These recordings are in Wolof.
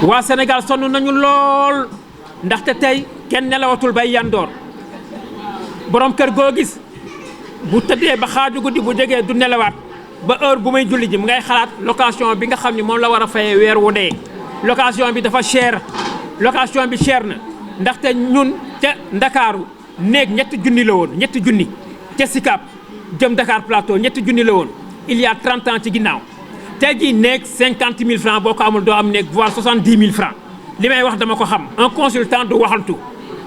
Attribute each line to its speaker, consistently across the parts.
Speaker 1: waa Sénégal sonn nañu lool ndaxte tey kenn nelawatul bay yandoor borom kër goo gis bu tëddee ba xaaju guddi bu jegee du nelawaat ba heure bu may julli ji mu ngay xalaat location bi nga xam ni moom la war a fayee weer wu dee location bi dafa cher location bi cher na ndaxte ñun ca Ndakaaru néeg ñetti junni la woon ñetti junni ca Sicap jëm Dakar Plateau ñetti junni la woon il y a 30 ans ci ginnaaw tey jii néeg 50 000 francs boo ko amul doo am néeg voire 70 000 francs li may wax dama ko xam un consultant du waxantu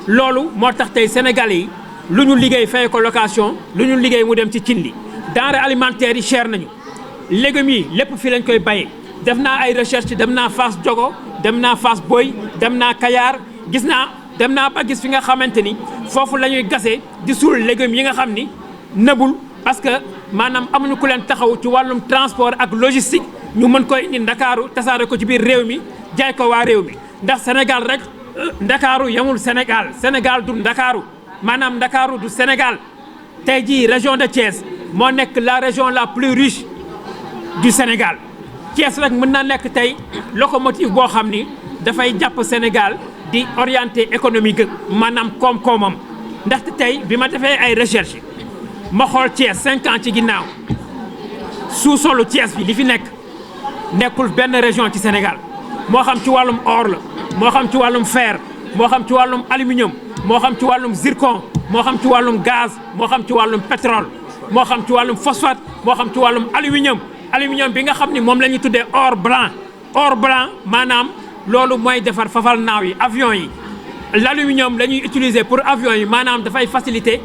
Speaker 1: loolu moo tax tey Sénégalais yi lu ñu liggéey fay ko location lu ñu liggéey mu dem ci cin li denrées alimentaires yi cher nañu légumes yi lépp fii lañ koy bayee def naa ay recherche dem naa Fass Diogo dem naa Fass Boy dem naa Kayar gis naa dem naa ba gis fi nga xamante ni foofu la ñuy gasee di suul légumes yi nga xam ni nëbul parce que maanaam amuñu ku leen taxaw ci wàllum transport ak logistique ñu mën koy indi Ndakaaru tasaare ko ci biir réew mi jaay ko waa réew mi ndax Sénégal rek Ndakaaru yamul Sénégal Sénégal du Ndakaaru maanaam Ndakaaru du Sénégal tey jii région de Thiès moo nekk la région la plus riche du Sénégal Thiès rek mën na nekk tey locomotive boo xam ni dafay jàpp Sénégal di orienté économique maanaam koom-koomam ndaxte tey bi ma defee ay recherche ma xool Thiès 5 ans ci ginnaaw sous-solu Thiès bi li fi nekkul benn région ci Sénégal moo xam ci wàllum or la moo xam ci wàllum fer moo xam ci wàllum aluminium moo xam ci wàllum zircon moo xam ci wàllum gaz moo xam ci wàllum pétrole moo xam ci wàllum phosphate moo xam ci wàllum aluminium bi nga xam ni moom la ñuy tuddee or blanc maanaam loolu mooy defar fafal naaw yi avion yi l'aluminium la ñuy utiliser pour avion yi maanaam dafay faciliter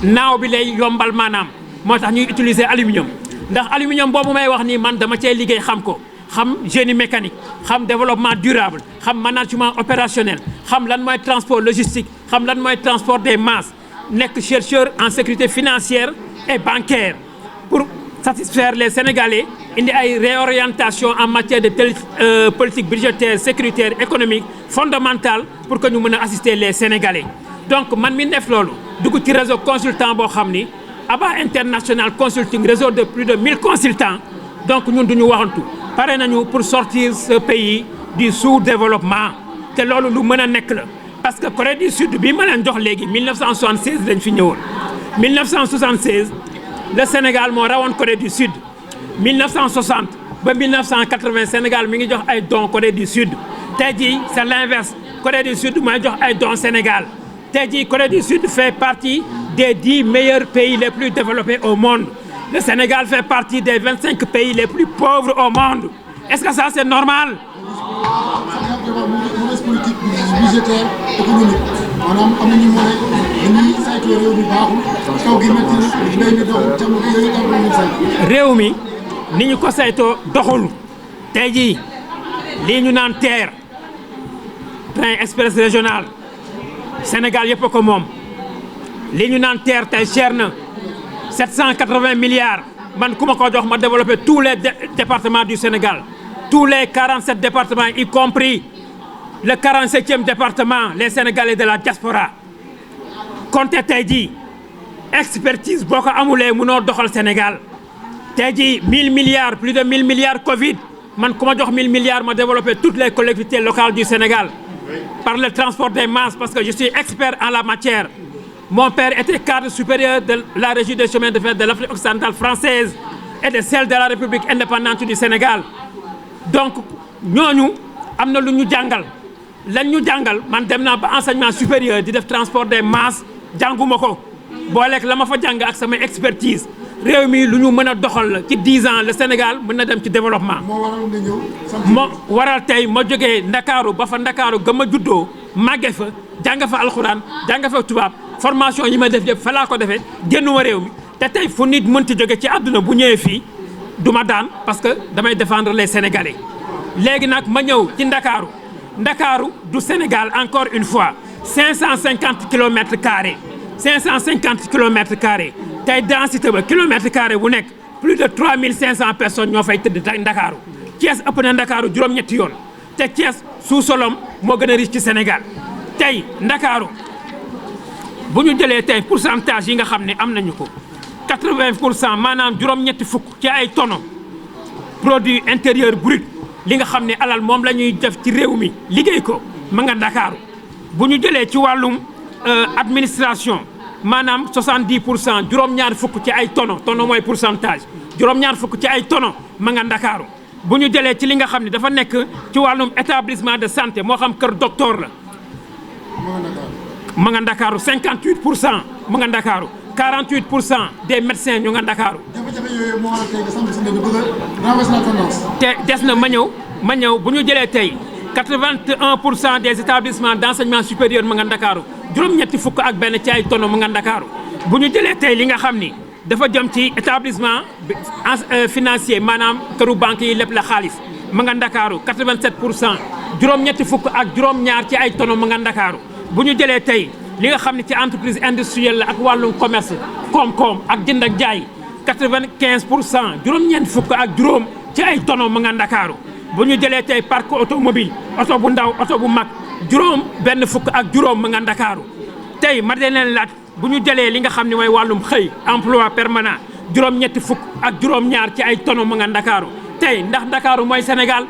Speaker 1: naaw bi lay yombal maanaam moo tax ñuy utiliser aluminium ndax aluminium boobu may wax nii man dama cee liggéey xam ko xam génie mécanique xam développement durable xam management opérationnel xam lan mooy transport logistique xam lan mooy transport des masses nekk chercheur en sécurité financière et bancaire pour satisfaire les Sénégalais indi ay réorientation en matière de politique budgétaire sécuritaire économique fondamentale pour que ñu mën a assister les Sénégalais donc man mi def loolu dugg ci réseau consultant boo xam ni ABA International Consulting réseau de plus de 1000 consultants donc ñun duñu waxantu pare nañu pour sortir ce pays du sous-développement te loolu lu mën a nekk la parce que Corée du Sud bi ma leen jox léegi 1976 lañ fi ñëwoon 1976 le Sénégal moo rawoon Corée du Sud 1960 ba 1980 Sénégal mi ngi jox ay dons Corée du Sud tey jii c'est l'inverse Corée du Sud mooy jox ay dons Sénégal tey jii Corée du Sud fait partie des 10 meilleurs pays les plus développés au monde le Sénégal fait partie des 25 pays les plus pauvres au monde est-ce que ça c'est normal.
Speaker 2: mauvaise politique budgétaire économique maanaam am nañu moo ne dañuy saytu réew mi baaxul taw gi métti na mbéy mi doxul càmm gi yooyu tam lañu saytu.
Speaker 1: réew mi ni ñu ko saytoo doxul tey jii lii ñu naan TER train express régional Sénégal yëpp a ko moom lii ñu naan TER tey cher na 780 milliards man ku ma ko jox ma développer tous les départements du Sénégal tous les 47 départements y compris le 47e département les Sénégalais de la diaspora compté tey jii expertise boo ko amulee mënoo doxal Sénégal tey jii 1000 milliards plus de 1000 milliards Covid man ku ma jox 1000 milliards ma développer toutes les collectivités locales du Sénégal par le transport des masses parce que je suis expert en la matière. Mon père était cadre supérieur de la régie des chemins de fer de l'Afrique occidentale française et de celle de la République indépendante du Sénégal donc ñooñu am na lu ñu jàngal lan ñu jàngal man dem naa ba enseignement supérieur di def transport des masses jànguma ko booleeg la ma fa jàng ak sama expertise réew mi lu ñu mën a doxal la ci 10 ans le Sénégal mën na dem ci développement. moo waral tey ma jógee Ndakaaru ba fa Ndakaaru ga ma juddoo màgge fa jàng fa alxuraan jàng fa tubaab formation yi ma def yëpp fa laa ko defee génnuma réew mi te tey fu nit mënti jóge ci àdduna bu ñëwee fii du ma daan parce que damay défendre les Sénégalais léegi nag ma ñëw ci Ndakaaru du Sénégal encore une fois 550 kilomètres carrés 550 kilomètres carrés tey densité ba kilomètre carré bu nekk plus de 3500 personnes ñoo fay tëdd tey Ndakaaru Thiès ëpp na Ndakaaru juróom-ñetti yoon te Thiès sous-solom moo gën a riche ci Sénégal tey Ndakaaru bu ñu jëlee tey pourcentage yi nga xam ne am nañu ko 80% maanaam juróom-ñetti fukk ci ay tonnes produit intérieur brut li nga xam ne alal moom la ñuy def ci réew mi liggéey ko ma nga Ndakaaru bu ñu jëlee ci wàllum administration maanaam 70% juróom-ñaar fukk ci ay tono mooy pourcentage juróom-ñaar fukk ci ay tono ma nga Ndakaaru bu ñu jëlee ci li nga xam ne dafa nekk ci wàllum établissement de santé moo xam kër docteur la ma nga Ndakaaru 58% ma nga Ndakaaru 48% des médecins ñu nga Ndakaaru.
Speaker 2: jafe-jafe yooyu moo waral tey nga samp sa bëgg a renverser la tendance.
Speaker 1: te des na ma ñëw bu ñu jëlee tey 81% des établissements d'enseignement supérieur ma nga Ndakaaru juróom-ñetti fukk ak benn ci ay tono ma nga Ndakaaru bu ñu jëlee tey li nga xam ni dafa jëm ci établissement financier maanaam këru banque yi lépp la xaalis ma nga Ndakaaru 87% juróom-ñetti fukk ak juróom-ñaar ci ay tono ma nga Ndakaaru bu ñu jëlee tey li nga xam ne ci entreprise industrielle la ak wàllum commerce koom-koom ak jënd ak jaay 95% juróom-ñeent fukk ak juróom ci ay tono ma nga Ndakaaru bu ñu jëlee tey parc automobile oto bu ndaw oto bu mag juróom benn fukk ak juróom ma nga Ndakaaru tey ma leen laaj bu ñu jëlee li nga xam ne mooy wàllum xëy emploi permanent juróom-ñetti fukk ak juróom-ñaar ci ay tono ma nga Ndakaaru tey ndax Ndakaaru mooy Sénégal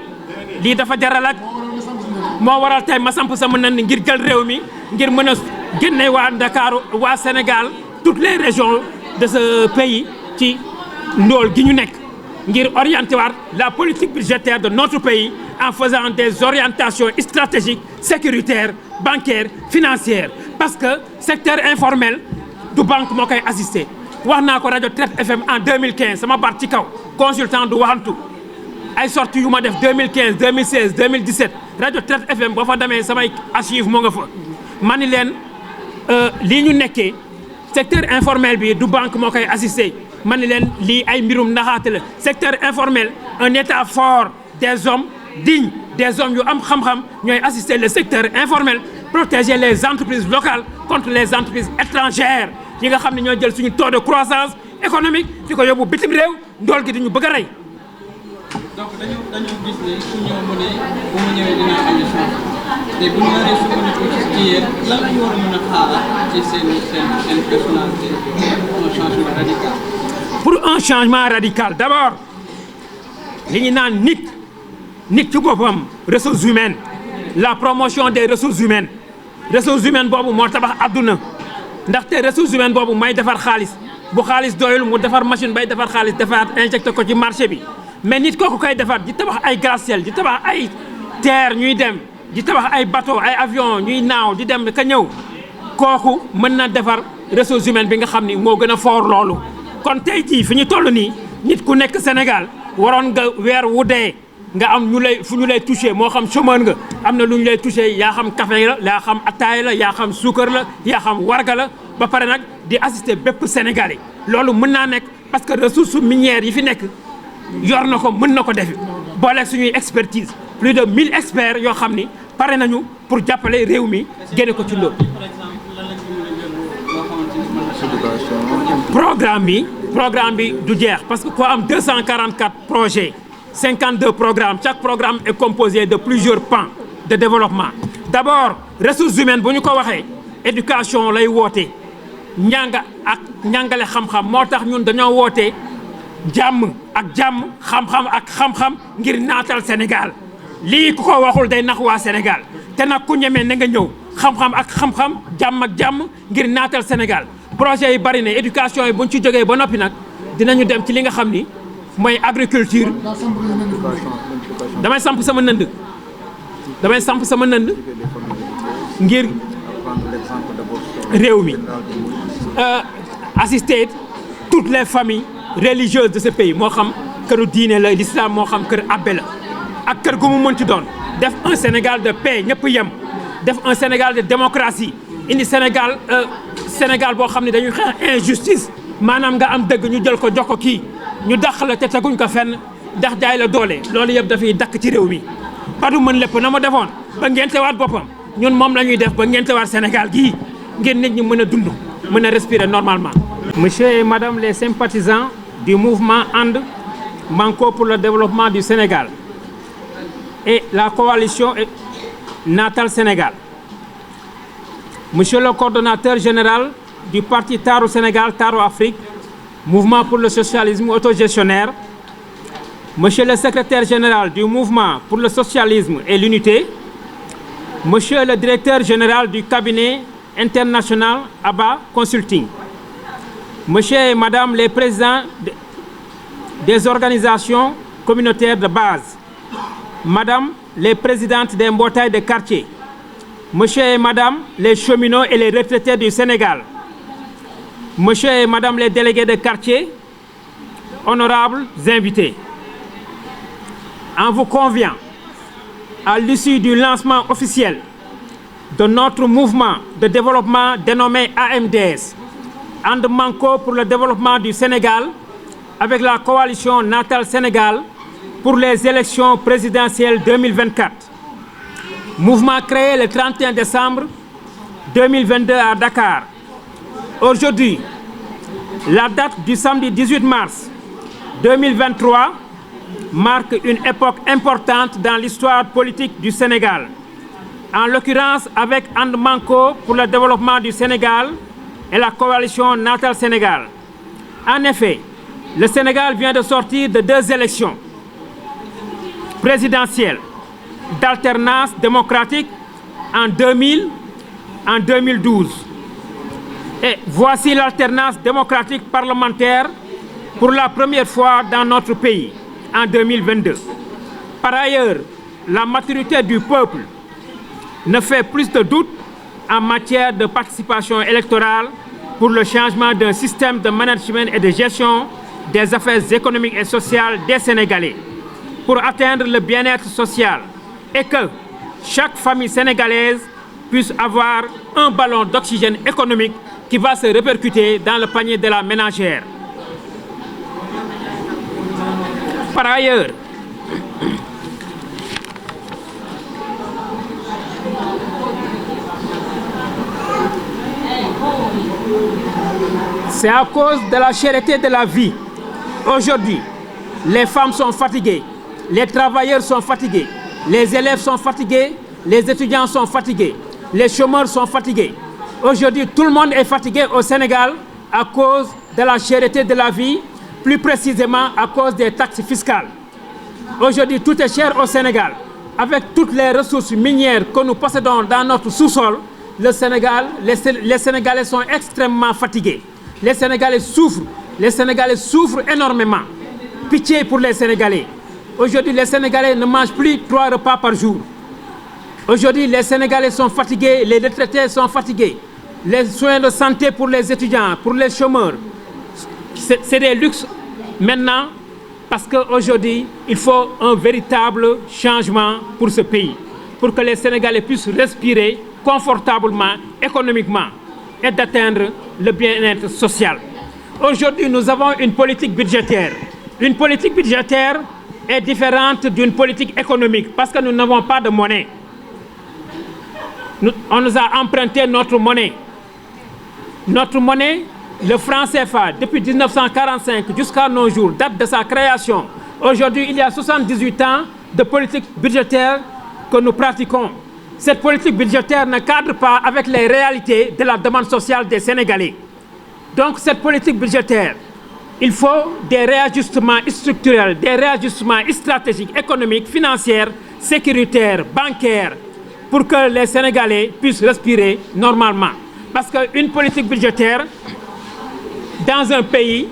Speaker 1: lii dafa jaralaat moo waral tey ma samp sama nan ngir jël réew mi ngir mën a génne waa Ndakaaru waa Sénégal toutes les régions de ce pays ci ndóol gi ñu nekk ngir orienter waat la politique budgétaire de notre pays en faisant des orientations stratégiques sécuritaires bancaires financières parce que secteur informel du banque moo koy assisté wax naa ko rajo Traite FM en 2015 sama baat ci kaw consultant du waxantu ay sorties yu ma def 2015 2016 2017 rajo Traite FM boo fa demee samay archive moo nga fa ma ni leen lii ñu nekkee secteur informel bi du banque moo koy assisté ma ni leen lii ay mbirum naxaate la secteur informel un état fort des hommes dignes des hommes yu am xam-xam ñooy assister le secteur informel protéger les entreprises locales contre les entreprises étrangères yi nga xam ne ñoo jël suñu taux de croissance économique di ko yóbbu bitim réew ndool gi di ñu bëgg a rey.
Speaker 3: donc dañu gis ne su ñëw mu ne bu mu ñëwee dina am chance te bu ñu waree sukkandiku ci yéen lan la ñu war a mën a xaar ci seen personnalité un changement radical.
Speaker 1: pour un changement radical d'abord li ñu naan nit ci boppam ressources humaines la promotion des ressources humaines boobu moo tabax àdduna ndaxte ressources humaines boobu may defar xaalis bu xaalis doyul mu defar machine bay defar xaalis defaraat injecté ko ci marché bi mais nit kooku koy defar di tabax ay gratte-ciel di tabax ay terre ñuy dem di tabax ay bateau ay avion ñuy naaw di dem ka ñëw kooku mën na defar ressources humaines bi nga xam ni moo gën a fort loolu kon tey jii fi ñu toll nii nit ku nekk Sénégal waroon nga weer wu dee nga am fu ñu lay touché moo xam chômeur nga am na lu ñu lay touché yaa xam café la yaa xam attaay la yaa xam suukar la yaa xam warga la ba pare nag di assister bépp Sénégalais loolu mën naa nekk parce que ressources minières yi fi nekk yor na ko mën na ko defi booleeg suñuy expertise plus de 1000 experts yoo xam ni pare nañu pour jàppale réew mi génne ko ci loolu. programme bi du jeex parce que ko am 244 projets 52 programmes chaque programme est composé de plusieurs pans de développement d'abord ressources humaines bu ñu ko waxee éducation lay woote njàngale xam-xam moo tax ñun dañoo woote jàmm ak xam-xam ngir naatal Sénégal lii ku ko waxul day nax waa Sénégal te nag ku ñemee na nga ñëw xam-xam ak jàmm ngir naatal Sénégal projet yi bari na éducation yi buñ ci jógee ba noppi nag dinañu dem ci li nga xam ni mooy agriculture damay samp sama nënd ngir réew mi assister toutes les familles religieuses de ce pays moo xam këru diine la l'islam moo xam kër abbé la ak kër gu mu mënti doon def un Sénégal de paix ñëpp yem def un Sénégal de démocratie indi Sénégal boo xam ne dañuy xeex injustice maanaam nga am dëgg ñu jël ko jox ko kii ñu dàq la te teguñ ko fenn ndax jaay la doole loolu yëpp dafay dakk ci réew mi Badou mën lépp na ma defoon ba ngentewaat boppam ñun moom la ñuy def ba ngentewaat Sénégal gii ngir nit ñi mën a dund mën a respirer normalement. Monsieur et madame les sympathisants du mouvement And Manko pour le développement du Sénégal et la coalition Natal Sénégal, monsieur le coordonnateur général du parti Taru Sénégal, Taru Afrique, mouvement pour le socialisme autogestionnaire, Monsieur le secrétaire général du Mouvement pour le socialisme et l'unité, Monsieur le directeur général du cabinet international ABBA Consulting, Monsieur et Madame les présidents des organisations communautaires de base, Madame les présidentes des mbootaay de quartier, Monsieur et Madame les cheminots et les retraités du Sénégal, Monsieur et Madame les délégués de quartier, honorables invités, en vous conviant, à l'issue du lancement officiel de notre mouvement de développement dénommé AMDS, And Manko pour le développement du Sénégal, avec la coalition Natal Sénégal pour les élections présidentielles 2024. Mouvement créé le 31 décembre 2022 à Dakar. Aujourd'hui, la date du samedi 18 mars 2023 marque une époque importante dans l'histoire politique du Sénégal, en l'occurrence avec And Manko pour le développement du Sénégal et la coalition Natal Sénégal. En effet, le Sénégal vient de sortir de 2 élections présidentielles d'alternance démocratique en 2000 en 2012. Et voici l'alternance démocratique parlementaire pour la première fois dans notre pays en 2022. Par ailleurs, la maturité du peuple ne fait plus de doute en matière de participation électorale pour le changement d'un système de management et de gestion des affaires économiques et sociales des Sénégalais pour atteindre le bien-être social et que chaque famille sénégalaise puisse avoir un ballon d'oxygène économique qui va se répercuter dans le panier de la ménagère. Par ailleurs, c'est à cause de la cherté de la vie. Aujourd'hui, les femmes sont fatiguées, les travailleurs sont fatigués, les élèves sont fatigués, les étudiants sont fatigués, les chômeurs sont fatigués. Aujourd'hui, tout le monde est fatigué au Sénégal à cause de la cherté de la vie, plus précisément à cause des taxes fiscales. Aujourd'hui, tout est cher au Sénégal. Avec toutes les ressources minières que nous possédons dans notre sous-sol, le Sénégal, les Sénégalais sont extrêmement fatigués. Les Sénégalais souffrent énormément. Pitié pour les Sénégalais. Aujourd'hui, les Sénégalais ne mangent plus 3 repas par jour. Aujourd'hui, les Sénégalais sont fatigués, les retraités sont fatigués. Les soins de santé pour les étudiants, pour les chômeurs, c'est des luxes maintenant parce qu'aujourd'hui, il faut un véritable changement pour ce pays, pour que les Sénégalais puissent respirer confortablement, économiquement et d'atteindre le bien-être social. Aujourd'hui, nous avons une politique budgétaire. Une politique budgétaire est différente d'une politique économique parce que nous n'avons pas de monnaie. On nous a emprunté notre monnaie. Notre monnaie, le franc CFA, depuis 1945 jusqu'à nos jours, date de sa création. Aujourd'hui, il y a 78 ans de politique budgétaire que nous pratiquons. Cette politique budgétaire ne cadre pas avec les réalités de la demande sociale des Sénégalais. Donc, cette politique budgétaire, il faut des réajustements structurels, des réajustements stratégiques, économiques, financiers, sécuritaires, bancaires, pour que les Sénégalais puissent respirer normalement. Parce qu'une politique budgétaire, dans un pays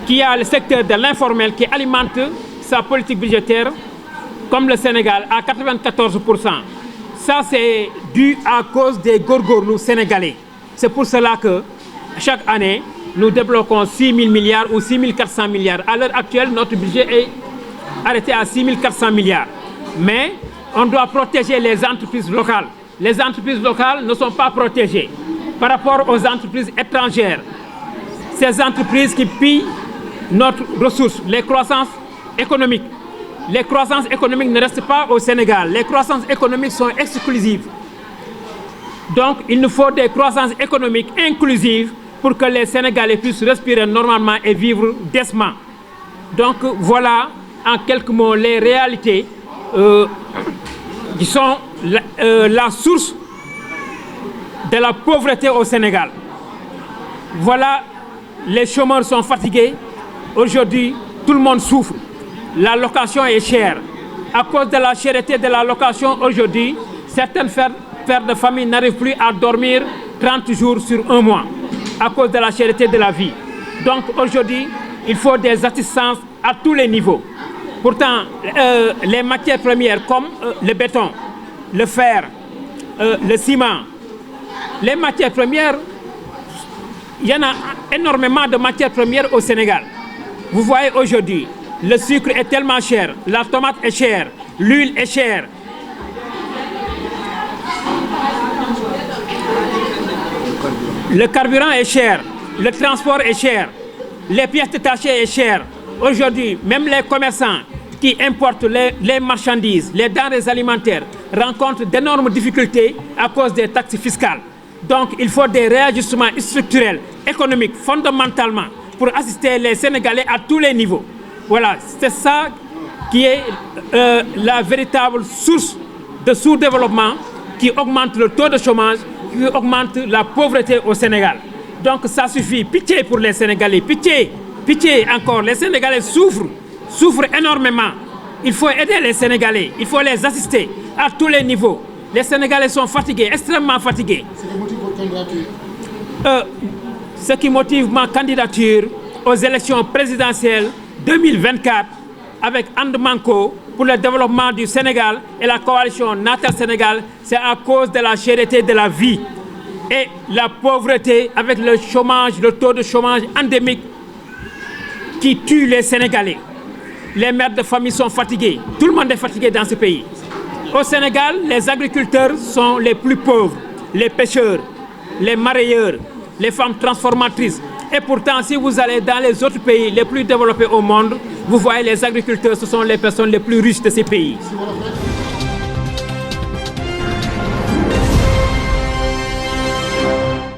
Speaker 1: qui a le secteur de l'informel qui alimente sa politique budgétaire, comme le Sénégal, à 94%, ça c'est dû à cause des gorgorlous sénégalais. C'est pour cela que chaque année, nous débloquons 6 000 milliards ou 6 400 milliards. À l'heure actuelle, notre budget est arrêté à 6 400 milliards. Mais on doit protéger les entreprises locales. Les entreprises locales ne sont pas protégées par rapport aux entreprises étrangères. Ces entreprises qui pillent notre ressource, les croissances économiques. Les croissances économiques ne restent pas au Sénégal. Les croissances économiques sont exclusives. Donc, il nous faut des croissances économiques inclusives pour que les Sénégalais puissent respirer normalement et vivre décemment. Donc, voilà en quelques mots les réalités qui sont la source de la pauvreté au Sénégal. Voilà, les chômeurs sont fatigués. Aujourd'hui, tout le monde souffre. La location est chère. À cause de la cherté de la location aujourd'hui, certaines pères de famille n'arrivent plus à dormir 30 jours sur un mois à cause de la cherté de la vie. Donc aujourd'hui, il faut des assistances à tous les niveaux. Pourtant, les matières premières comme le béton, le fer, le ciment, les matières premières, il y en a énormément de matières premières au Sénégal. Vous voyez aujourd'hui, le sucre est tellement cher, la tomate est chère, l'huile est chère. Le carburant est cher, le transport est cher, les pièces détachées sont chères. Aujourd'hui, même les commerçants qui importent les marchandises, les denrées alimentaires, rencontrent d'énormes difficultés à cause des taxes fiscales. Donc, il faut des réajustements structurels, économiques, fondamentalement, pour assister les Sénégalais à tous les niveaux. Voilà, c'est ça qui est la véritable source de sous-développement qui augmente le taux de chômage, qui augmente la pauvreté au Sénégal. Donc, ça suffit. Pitié pour les Sénégalais, pitié, pitié encore. Les Sénégalais souffrent énormément. Il faut aider les Sénégalais, il faut les assister à tous les niveaux. Les Sénégalais sont fatigués, extrêmement fatigués.
Speaker 2: C'est le motif de votre candidature?
Speaker 1: Ce qui motive ma candidature aux élections présidentielles 2024 avec And Manko pour le développement du Sénégal et la coalition Natal Sénégal, c'est à cause de la cherté de la vie et la pauvreté avec le chômage, le taux de chômage endémique qui tue les Sénégalais. Les mères de famille sont fatiguées. Tout le monde est fatigué dans ce pays. Au Sénégal, les agriculteurs sont les plus pauvres, les pêcheurs, les marailleurs, les femmes transformatrices. Et pourtant, si vous allez dans les autres pays les plus développés au monde, vous voyez les agriculteurs, ce sont les personnes les plus riches de ces pays.